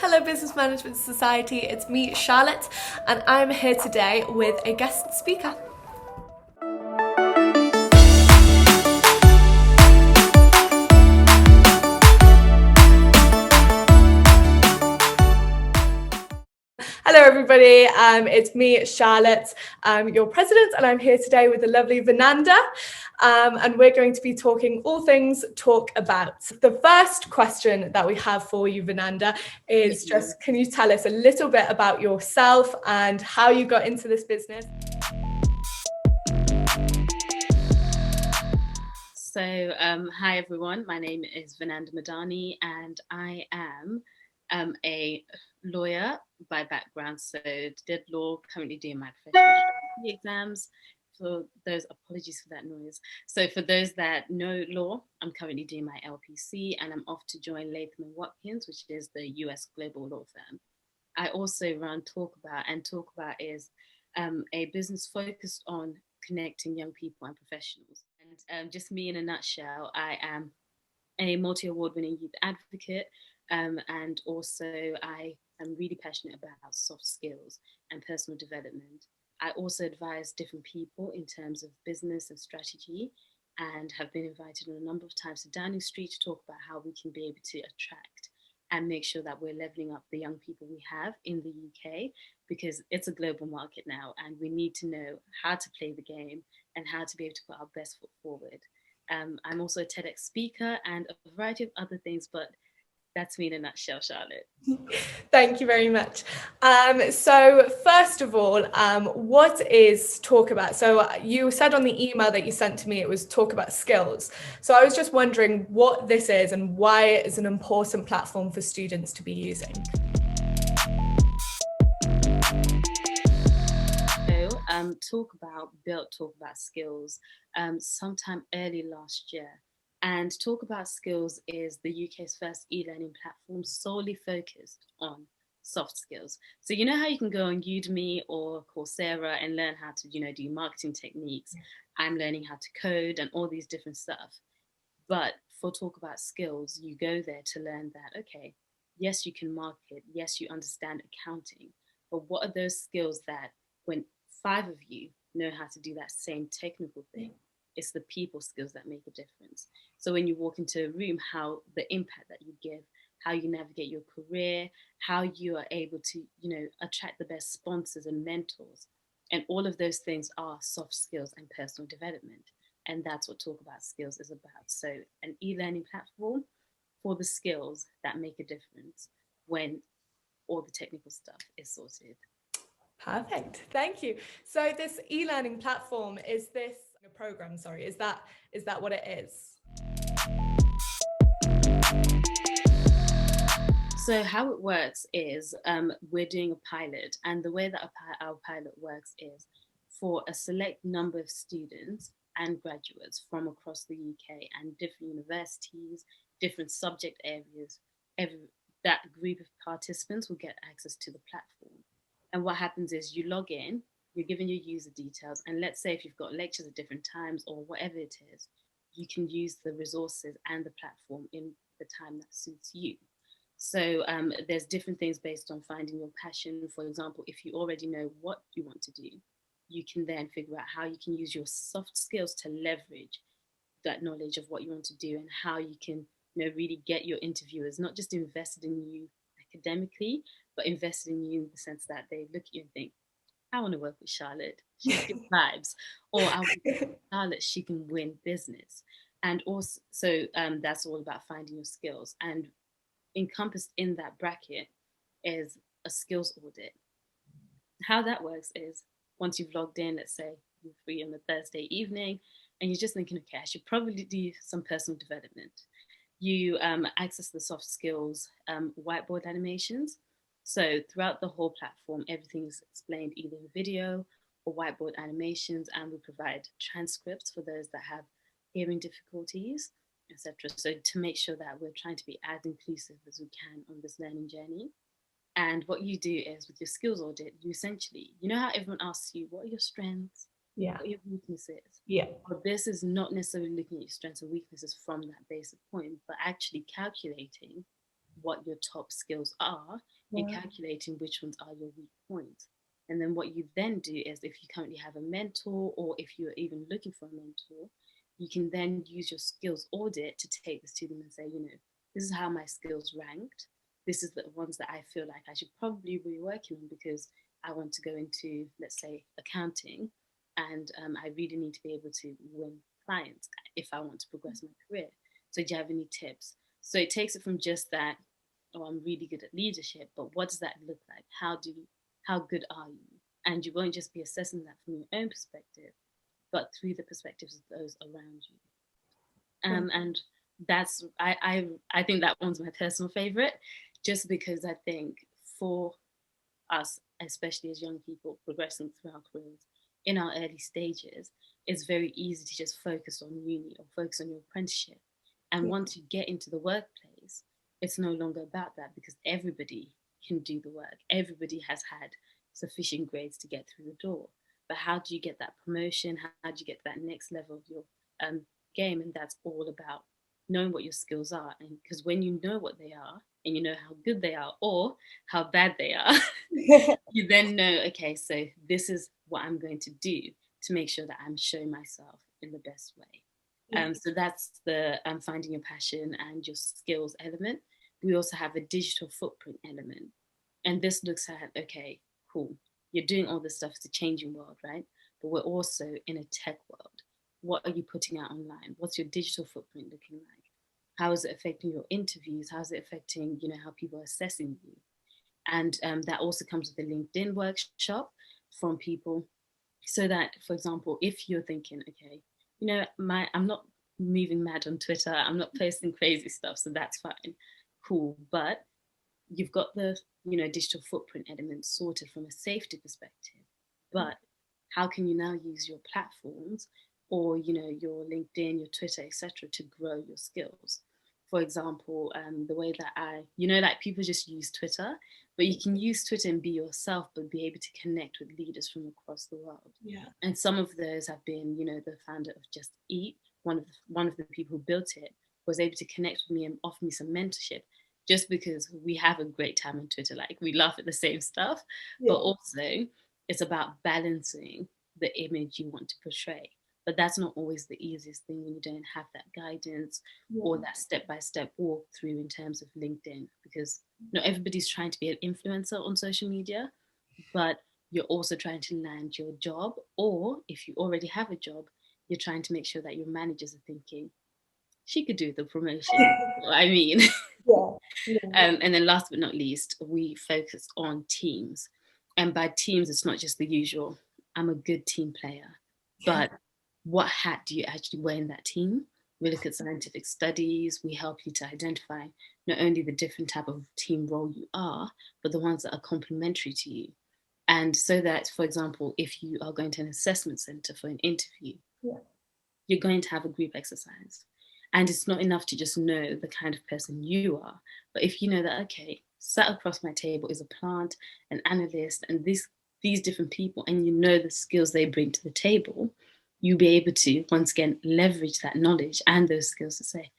Hello Business Management Society, it's me Charlotte and I'm here today with a guest speaker. Hello everybody, it's me Charlotte, your president, and I'm here today with the lovely Venandah. And we're going to be talking all things talk about. The first question that we have for you, Venandah, is just, can you tell us a little bit about yourself and how you got into this business? So, hi everyone, my name is Venandah Madanhi and I am a lawyer by background. So did law, currently doing my professional exams. For those, apologies for that noise. So for those that know law, I'm currently doing my LPC and I'm off to join Latham & Watkins, which is the US global law firm. I also run Talkabout, and Talkabout is a business focused on connecting young people and professionals. And just me in a nutshell, I am a multi-award winning youth advocate, and also I am really passionate about soft skills and personal development. I also advise different people in terms of business and strategy, and have been invited on a number of times to Downing Street to talk about how we can be able to attract and make sure that we're leveling up the young people we have in the UK, because it's a global market now and we need to know how to play the game and how to be able to put our best foot forward. I'm also a TEDx speaker and a variety of other things, but that's me in a nutshell, Charlotte. Thank you very much. So first of all, what is Talkabout? So you said on the email that you sent to me, it was Talkabout Skills. So I was just wondering what this is and why it is an important platform for students to be using. Talkabout Skills sometime early last year. And Talkabout Skills is the UK's first e-learning platform solely focused on soft skills. So you know how you can go on Udemy or Coursera and learn how to, do marketing techniques. I'm learning how to code and all these different stuff. But for Talkabout Skills, you go there to learn that, okay, yes, you can market, yes, you understand accounting, but what are those skills that when 5 of you know how to do that same technical thing, it's the people skills that make a difference. So when you walk into a room, how the impact that you give, how you navigate your career, how you are able to, attract the best sponsors and mentors. And all of those things are soft skills and personal development. And that's what Talkabout Skills is about. So an e-learning platform for the skills that make a difference when all the technical stuff is sorted. Perfect. Thank you. So this e-learning platform, is this a program? Sorry, is that what it is? So how it works is we're doing a pilot, and the way that our pilot works is for a select number of students and graduates from across the UK and different universities, different subject areas. That group of participants will get access to the platform. And what happens is you log in, you're given your user details, and let's say if you've got lectures at different times or whatever it is, you can use the resources and the platform in the time that suits you. So there's different things based on finding your passion. For example, if you already know what you want to do, you can then figure out how you can use your soft skills to leverage that knowledge of what you want to do, and how you can really get your interviewers not just invested in you academically, but invested in you in the sense that they look at you and think, I want to work with Charlotte. She's good vibes. Or I want to work with Charlotte. She can win business. And also, so that's all about finding your skills. And encompassed in that bracket is a skills audit. How that works is once you've logged in, let's say you're free on a Thursday evening, and you're just thinking, okay, I should probably do some personal development. You access the soft skills whiteboard animations. So throughout the whole platform, everything is explained either in video or whiteboard animations, and we provide transcripts for those that have hearing difficulties, etc. So to make sure that we're trying to be as inclusive as we can on this learning journey. And what you do is with your skills audit, you essentially, you know how everyone asks you, what are your strengths? Yeah. What are your weaknesses? Yeah. But this is not necessarily looking at your strengths or weaknesses from that basic point, but actually calculating what your top skills are and calculating which ones are your weak points. And then what you then do is, if you currently have a mentor, or if you're even looking for a mentor, you can then use your skills audit to take this to them and say, this is how my skills ranked. This is the ones that I feel like I should probably be working on because I want to go into, let's say, accounting, and I really need to be able to win clients if I want to progress my career. So do you have any tips? So it takes it from just that, oh, I'm really good at leadership, but what does that look like? How good are you? And you won't just be assessing that from your own perspective, but through the perspectives of those around you. And that's, I think that one's my personal favorite, just because I think for us, especially as young people progressing through our careers in our early stages, it's very easy to just focus on uni or focus on your apprenticeship. And once you get into the workplace, it's no longer about that, because everybody can do the work. Everybody has had sufficient grades to get through the door. But how do you get that promotion? How do you get to that next level of your game? And that's all about knowing what your skills are. And because when you know what they are, and you know how good they are or how bad they are, you then know, okay, so this is what I'm going to do to make sure that I'm showing myself in the best way. So that's the finding your passion and your skills element. We also have a digital footprint element. And this looks at, okay, cool, you're doing all this stuff. It's a changing world, right? But we're also in a tech world. What are you putting out online? What's your digital footprint looking like? How is it affecting your interviews? How is it affecting, how people are assessing you? And that also comes with a LinkedIn workshop from people, so that, for example, if you're thinking, okay, I'm not moving mad on Twitter, I'm not posting crazy stuff, so that's fine, cool. But you've got the, digital footprint element sorted from a safety perspective. But how can you now use your platforms, or your LinkedIn, your Twitter, etc., to grow your skills? For example, the way that like people just use Twitter, but you can use Twitter and be yourself, but be able to connect with leaders from across the world. And some of those have been, the founder of Just Eat, one of the people who built it, was able to connect with me and offer me some mentorship, just because we have a great time on Twitter. Like, we laugh at the same stuff, but also it's about balancing the image you want to portray. But that's not always the easiest thing when you don't have that guidance or that step-by-step walkthrough in terms of LinkedIn, because not everybody's trying to be an influencer on social media, but you're also trying to land your job. Or if you already have a job, you're trying to make sure that your managers are thinking, she could do the promotion. I mean, and then last but not least, we focus on teams. And by teams, it's not just the usual, I'm a good team player, but what hat do you actually wear in that team? We look at scientific studies. We help you to identify not only the different type of team role you are, but the ones that are complementary to you. And so that, for example, if you are going to an assessment center for an interview, you're going to have a group exercise. And it's not enough to just know the kind of person you are. But if you know that, okay, sat across my table is a plant, an analyst, and these different people, and you know the skills they bring to the table, you'll be able to, once again, leverage that knowledge and those skills to say,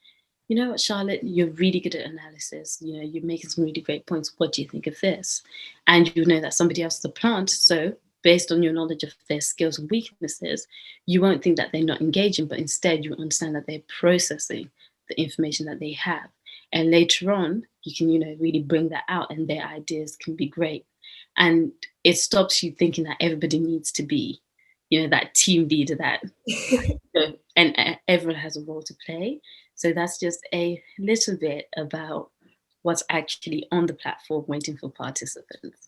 you know what, Charlotte, you're really good at analysis. You're making some really great points. What do you think of this? And you know that somebody else is a plant. So based on your knowledge of their skills and weaknesses, you won't think that they're not engaging, but instead you understand that they're processing the information that they have. And later on, you can, really bring that out, and their ideas can be great. And it stops you thinking that everybody needs to be that team leader, that and everyone has a role to play. So that's just a little bit about what's actually on the platform waiting for participants.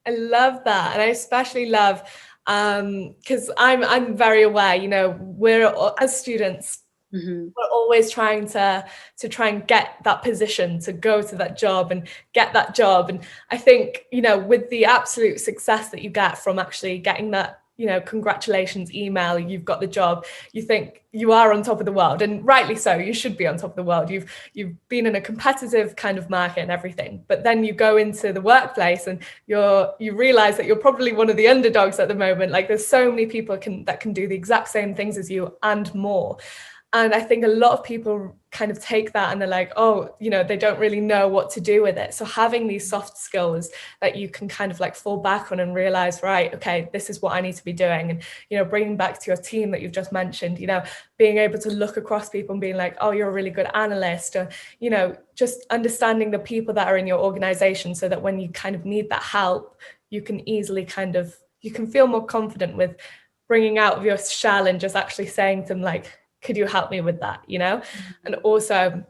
I love that. And I especially love, because I'm very aware, we're, as students, we're always trying to try and get that position, to go to that job and get that job. And I think, with the absolute success that you get from actually getting that, congratulations email, you've got the job, you think you are on top of the world, and rightly so, you should be on top of the world. You've been in a competitive kind of market and everything, but then you go into the workplace and you realize that you're probably one of the underdogs at the moment. Like, there's so many people that can do the exact same things as you and more. And I think a lot of people kind of take that and they're like, oh, they don't really know what to do with it. So having these soft skills that you can kind of like fall back on and realize, right, okay, this is what I need to be doing. And, bringing back to your team that you've just mentioned, being able to look across people and being like, oh, you're a really good analyst, or, just understanding the people that are in your organization so that when you kind of need that help, you can easily you can feel more confident with bringing out of your shell and just actually saying to them, like, could you help me with that, And also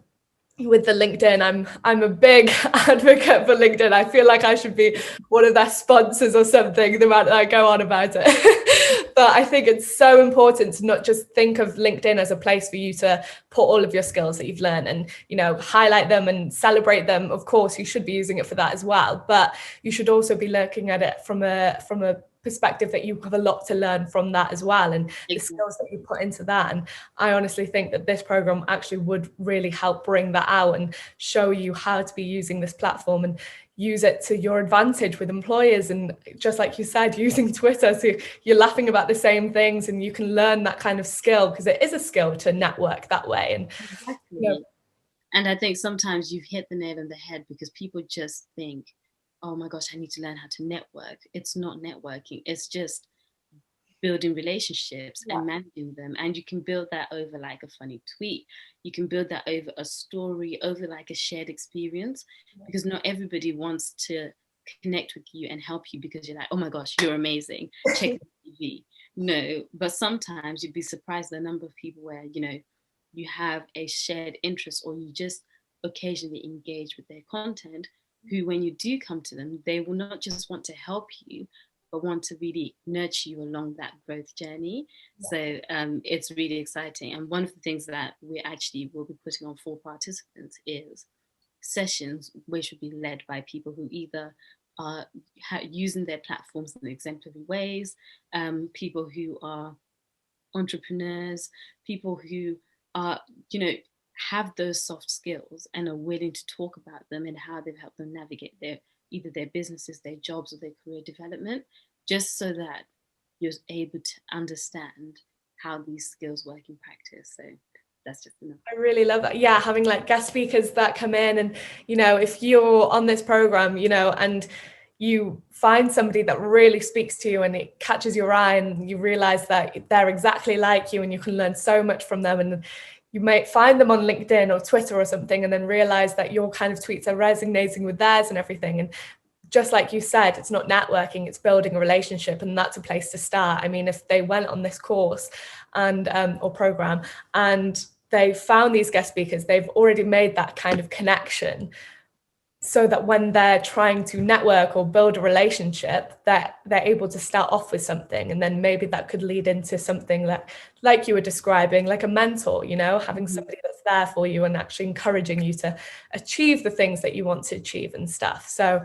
with the LinkedIn, I'm a big advocate for LinkedIn. I feel like I should be one of their sponsors or something, the amount that I go on about it. But I think it's so important to not just think of LinkedIn as a place for you to put all of your skills that you've learned and, highlight them and celebrate them. Of course, you should be using it for that as well. But you should also be looking at it from a perspective that you have a lot to learn from that as well, and the skills that you put into that. And I honestly think that this program actually would really help bring that out and show you how to be using this platform and use it to your advantage with employers. And just like you said, using Twitter, so you're laughing about the same things and you can learn that kind of skill, because it is a skill to network that way. And exactly. And I think sometimes you've hit the nail on the head, because people just think, oh my gosh, I need to learn how to network. It's not networking. It's just building relationships and managing them. And you can build that over like a funny tweet. You can build that over a story, over like a shared experience, because not everybody wants to connect with you and help you because you're like, oh my gosh, you're amazing. Check the TV. No, but sometimes you'd be surprised the number of people where, you have a shared interest, or you just occasionally engage with their content, who, when you do come to them, they will not just want to help you, but want to really nurture you along that growth journey. So it's really exciting. And one of the things that we actually will be putting on for participants is sessions which will be led by people who either are using their platforms in exemplary ways, people who are entrepreneurs, people who are, have those soft skills and are willing to talk about them and how they've helped them navigate either their businesses, their jobs, or their career development, just so that you're able to understand how these skills work in practice. So that's just enough. I really love that. Yeah, having like guest speakers that come in, and if you're on this program, and you find somebody that really speaks to you and it catches your eye, and you realize that they're exactly like you and you can learn so much from them, and you might find them on LinkedIn or Twitter or something, and then realize that your kind of tweets are resonating with theirs and everything. And just like you said, it's not networking, it's building a relationship, and that's a place to start. I mean, if they went on this course and or program and they found these guest speakers, they've already made that kind of connection, so that when they're trying to network or build a relationship, that they're able to start off with something, and then maybe that could lead into something that, like you were describing, like a mentor, having somebody that's there for you and actually encouraging you to achieve the things that you want to achieve and stuff. So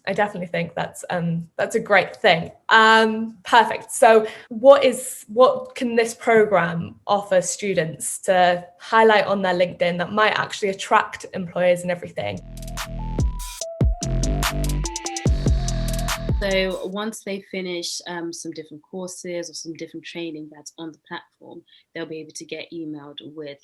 I definitely think that's a great thing. Perfect. So what can this program offer students to highlight on their LinkedIn that might actually attract employers and everything? So once they finish some different courses or some different training that's on the platform, they'll be able to get emailed with,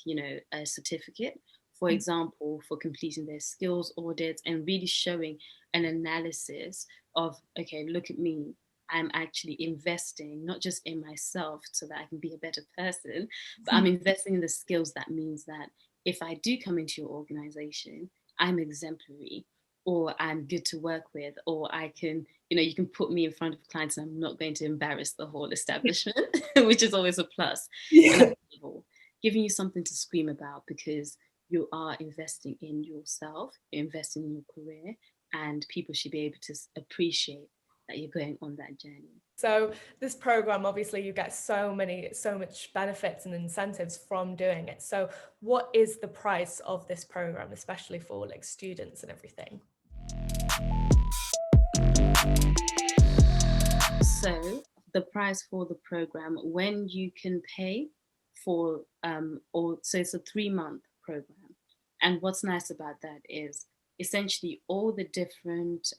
a certificate, for example, for completing their skills audits and really showing an analysis of, okay, look at me. I'm actually investing not just in myself so that I can be a better person, but I'm investing in the skills. That means that if I do come into your organization, I'm exemplary, or I'm good to work with, or I can, you can put me in front of clients and I'm not going to embarrass the whole establishment, which is always a plus. Yeah. And giving you something to scream about, because you are investing in yourself, you're investing in your career, and people should be able to appreciate that you're going on that journey. So this program, obviously you get so much benefits and incentives from doing it. So what is the price of this program, especially for like students and everything? So the price for the program, when you can pay for, so it's a 3-month program. And what's nice about that is essentially all the different,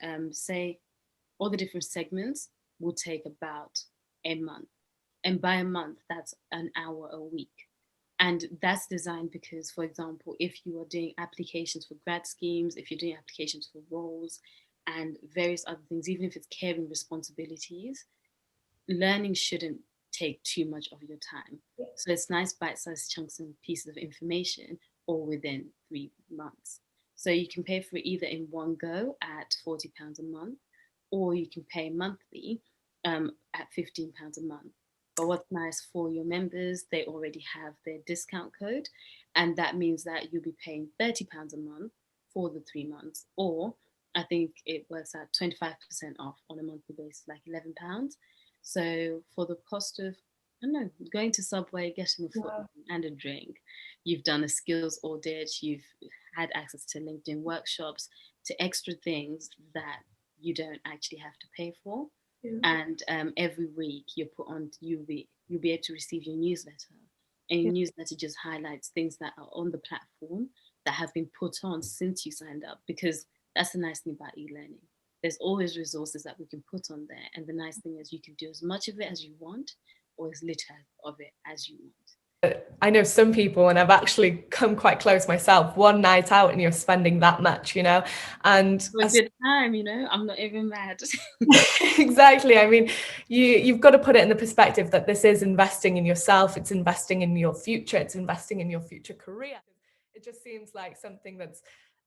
all the different segments will take about a month. And by a month, that's an hour a week. And that's designed because, for example, if you are doing applications for grad schemes, if you're doing applications for roles and various other things, even if it's caring responsibilities, learning shouldn't take too much of your time. So it's nice bite-sized chunks and pieces of information all within 3 months. So you can pay for it either in one go at £40 a month, or you can pay monthly at £15 a month. But what's nice for your members, they already have their discount code, and that means that you'll be paying £30 a month for the 3 months, or I think it works out 25% off on a monthly basis, like £11. So for the cost of, I don't know, going to Subway, getting a foot and a drink, you've done a skills audit, you've had access to LinkedIn workshops, to extra things that you don't actually have to pay for. Yeah. And every week you'll be able to receive your newsletter, and your newsletter just highlights things that are on the platform that have been put on since you signed up, because that's the nice thing about e-learning. There's always resources that we can put on there, and the nice thing is you can do as much of it as you want, or as little of it as you want. I know some people, and I've actually come quite close myself, one night out and you're spending that much, and For a good time, I'm not even mad. Exactly. I mean, you've got to put it in the perspective that this is investing in yourself, it's investing in your future, it's investing in your future career. It just seems like something that's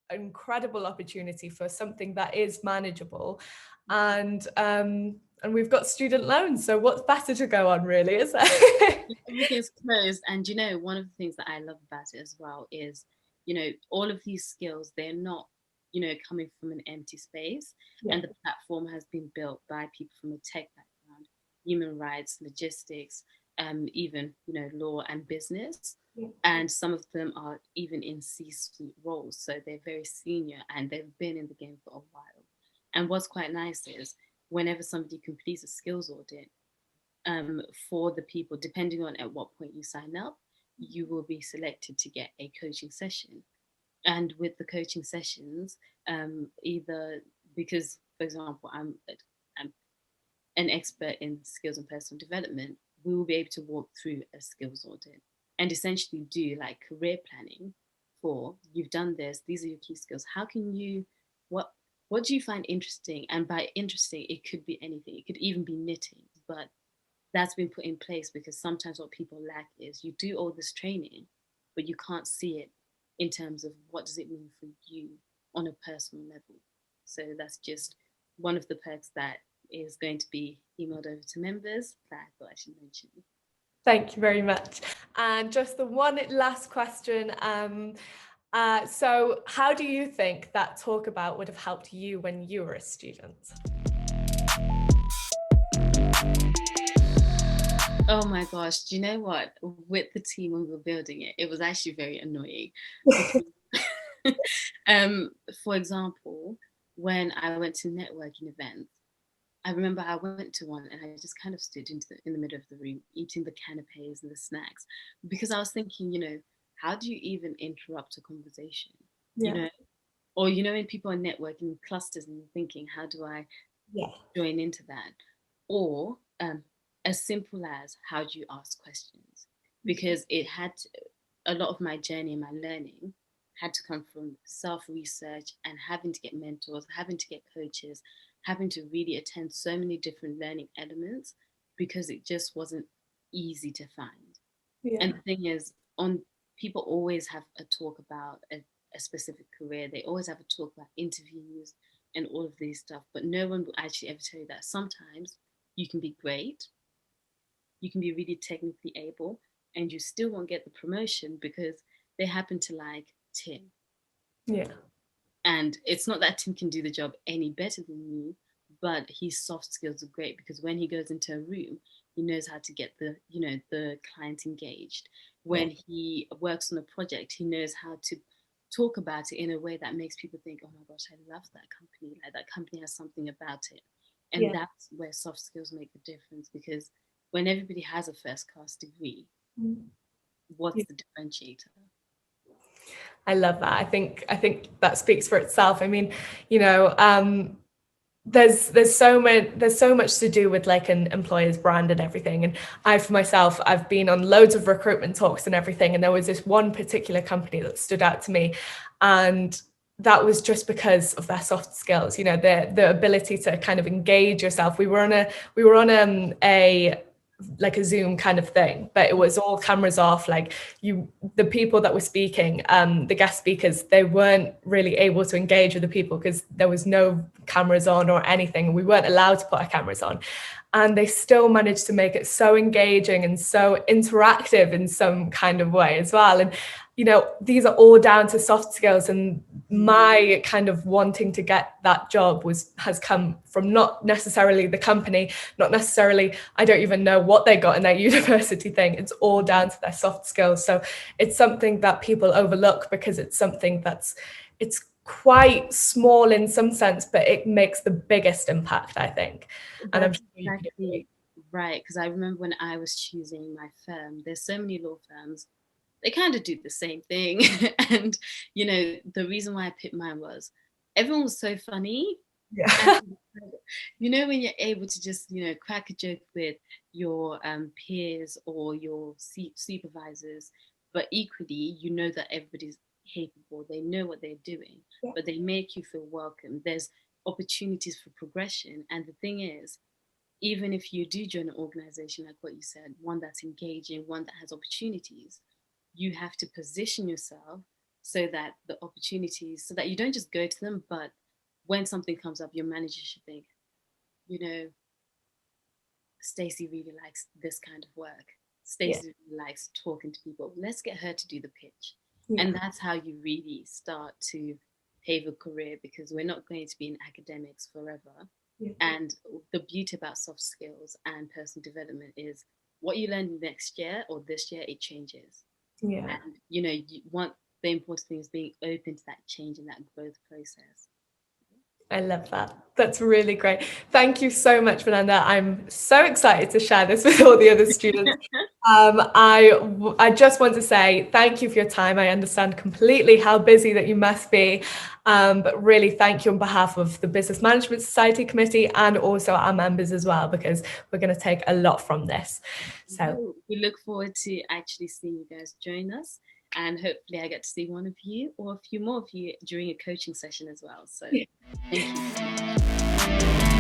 an incredible opportunity for something that is manageable. And we've got student loans, so what's better to go on, really, is there? Everything's closed. And one of the things that I love about it as well is, all of these skills, they're not, coming from an empty space. Yeah. And the platform has been built by people from a tech background, human rights, logistics, even, law and business. Yeah. And some of them are even in C-suite roles. So they're very senior and they've been in the game for a while. And what's quite nice is whenever somebody completes a skills audit, for the people, depending on at what point you sign up, you will be selected to get a coaching session. And with the coaching sessions, either because, for example, I'm an expert in skills and personal development, we will be able to walk through a skills audit and essentially do like career planning for, you've done this, these are your key skills. How can you, what do you find interesting? And by interesting, it could be anything. It could even be knitting, but that's been put in place because sometimes what people lack is you do all this training, but you can't see it in terms of what does it mean for you on a personal level. So that's just one of the perks that is going to be emailed over to members that I thought I should mention. Thank you very much. And just the one last question. So how do you think that Talkabout would have helped you when you were a student? Oh my gosh, do you know what? With the team when we were building it, it was actually very annoying. For example, when I went to networking events, I remember I went to one and I just kind of stood in the middle of the room eating the canapes and the snacks, because I was thinking, how do you even interrupt a conversation? Yeah. Or when people are networking in clusters and you're thinking, how do I join into that? Or as simple as, how do you ask questions? Because a lot of my journey and my learning had to come from self-research and having to get mentors, having to get coaches, having to really attend so many different learning elements, because it just wasn't easy to find. Yeah. And the thing is, people always have a talk about a specific career. They always have a talk about interviews and all of these stuff, but no one will actually ever tell you that sometimes you can be great, you can be really technically able, and you still won't get the promotion because they happen to like Tim. Yeah. And it's not that Tim can do the job any better than you, but his soft skills are great, because when he goes into a room, he knows how to get the client engaged. When he works on a project, he knows how to talk about it in a way that makes people think, oh my gosh, I love that company. Like, that company has something about it. And that's where soft skills make the difference, because when everybody has a first class degree, what's the differentiator? I love that. I think that speaks for itself. I mean, there's so much to do with like an employer's brand and everything. And I, for myself, I've been on loads of recruitment talks and everything, and there was this one particular company that stood out to me, and that was just because of their soft skills, you know, the ability to kind of engage yourself. We were on a like a Zoom kind of thing, but it was all cameras off. Like the people that were speaking, the guest speakers, they weren't really able to engage with the people because there was no cameras on or anything. We weren't allowed to put our cameras on. And they still managed to make it so engaging and so interactive in some kind of way as well. And, you know, these are all down to soft skills. And my kind of wanting to get that job has come from not necessarily the company, not necessarily, I don't even know what they got in their university thing. It's all down to their soft skills. So it's something that people overlook because it's something it's quite small in some sense, but it makes the biggest impact, I think. And I'm sure you can agree. Right, because I remember when I was choosing my firm, there's so many law firms, they kind of do the same thing. And, you know, the reason why I picked mine was everyone was so funny. Yeah. And, you know, when you're able to just, you know, crack a joke with your peers or your supervisors, but equally, you know that everybody's capable, they know what they're doing, Yeah. but they make you feel welcome. There's opportunities for progression. And the thing is, even if you do join an organization, like what you said, one that's engaging, one that has opportunities, you have to position yourself so that the opportunities, so that you don't just go to them, but when something comes up, your manager should think, you know, Stacey really likes this kind of work. Stacey really likes talking to people. Let's get her to do the pitch. Yeah. And that's how you really start to pave a career, because we're not going to be in academics forever. Yeah. And the beauty about soft skills and personal development is what you learn next year or this year, it changes. Yeah. And, you know, you want the important thing is being open to that change and that growth process. I love that. That's really great. Thank you so much, Venandah. I'm so excited to share this with all the other students. I just want to say thank you for your time. I understand completely how busy that you must be, but really thank you on behalf of the Business Management Society Committee and also our members as well, because we're going to take a lot from this. So we look forward to actually seeing you guys join us. And hopefully I get to see one of you or a few more of you during a coaching session as well. So thank you.